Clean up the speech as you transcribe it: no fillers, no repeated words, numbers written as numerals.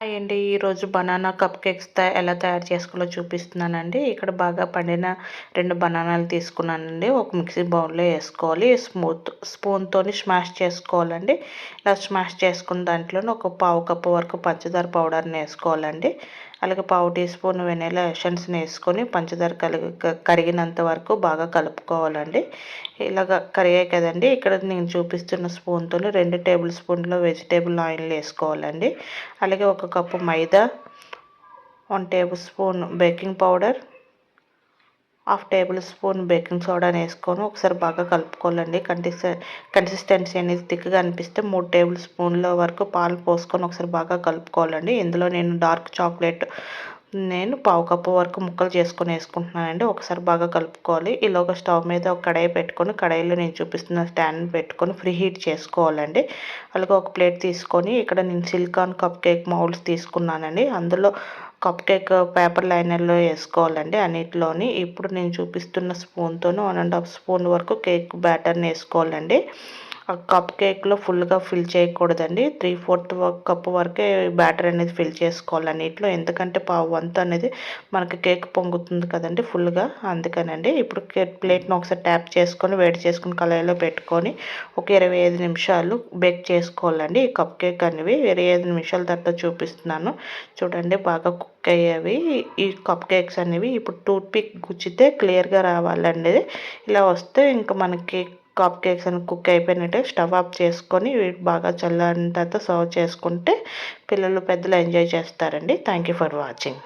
Hi అండి. ఈరోజు banana cup cakes ఎలా తయారు చేసుకోవాలో చూపిస్తున్నానండి. ఇక్కడ బాగా పండిన 2 బనానాలు తీసుకున్నానండి. ఒక మిక్సీ బౌల్‌లో ఏసుకోవాలి. స్పూన్‌తోని స్మాష్ చేసుకోవాలండి. ఇలా స్మాష్ చేసుకున్న దాంట్లోనే ఒక పావు కప్పు వరకు పంచదార పౌడర్‌ని ఏసుకోవాలండి. అలాగే పావు టీ స్పూన్ వెనిల్లా ఎసెన్స్‌ని ఏసుకొని పంచదార కరిగినంత వరకు బాగా కలుపుకోవాలండి. ఇలాగ కరిగాయి కదండీ! ఇక్కడ నేను చూపిస్తున్న స్పూన్‌తోని 2 టేబుల్ స్పూన్‌ల వెజిటేబుల్ ఆయిల్ ఏసుకోవాలండి. అలాగే ఒక కప్పు మైదా, 1 tablespoon baking powder, half tablespoon baking సోడాని వేసుకొని ఒకసారి బాగా కలుపుకోవాలండి. కన్సిస్టెన్సీ అనేది థిక్‌గా అనిపిస్తే 3 టేబుల్ స్పూన్ల వరకు పాలు పోసుకొని ఒకసారి బాగా కలుపుకోవాలండి. ఇందులో నేను డార్క్ చాక్లెట్ పావు కప్పు వరకు ముక్కలు చేసుకొని వేసుకుంటున్నానండి. ఒకసారి బాగా కలుపుకోవాలి. ఈలోగా స్టవ్ మీద ఒక కడాయి పెట్టుకొని, కడాయిలో నేను చూపిస్తున్న స్టాండ్ పెట్టుకొని ప్రీ హీట్ చేసుకోవాలండి. అలాగే ఒక ప్లేట్ తీసుకొని ఇక్కడ నేను సిలికాన్ కప్ కేక్ మౌల్డ్స్ తీసుకున్నానండి. అందులో కప్ కేక్ పేపర్ లైనర్‌లో వేసుకోవాలండి అన్నిటిలోని. ఇప్పుడు నేను చూపిస్తున్న స్పూన్‌తోని 1 ½ స్పూన్ వరకు కేక్ బ్యాటర్‌ని వేసుకోవాలండి. ఆ కప్ కేక్‌లో ఫుల్‌గా ఫిల్ చేయకూడదండి. 3/4 కప్ వరకే బ్యాటర్ అనేది ఫిల్ చేసుకోవాలి అన్నిట్లో. ఎందుకంటే పావు వంతు అనేది మనకి కేక్ పొంగుతుంది కదండీ ఫుల్‌గా, అందుకనండి. ఇప్పుడు ప్లేట్‌ని ఒకసారి ట్యాప్ చేసుకొని వేడి చేసుకుని కళాయిలో పెట్టుకొని ఒక 25 నిమిషాలు బేక్ చేసుకోవాలండి. ఈ కప్ కేక్ అనేవి 25 నిమిషాల తర్వాత చూపిస్తున్నాను. చూడండి బాగా కుక్ అయ్యేవి ఈ కప్ కేక్స్ అనేవి. ఇప్పుడు టూత్ పిక్ గుచ్చితే క్లియర్‌గా రావాలండి. ఇలా వస్తే ఇంకా మనకి కప్ కేక్స్ అని కుక్ అయిపోయినట్టే. స్టవ్ ఆఫ్ చేసుకొని బాగా చల్లారిన తర్వాత సర్వ్ చేసుకుంటే పిల్లలు పెద్దలు ఎంజాయ్ చేస్తారండి. Thank you for watching.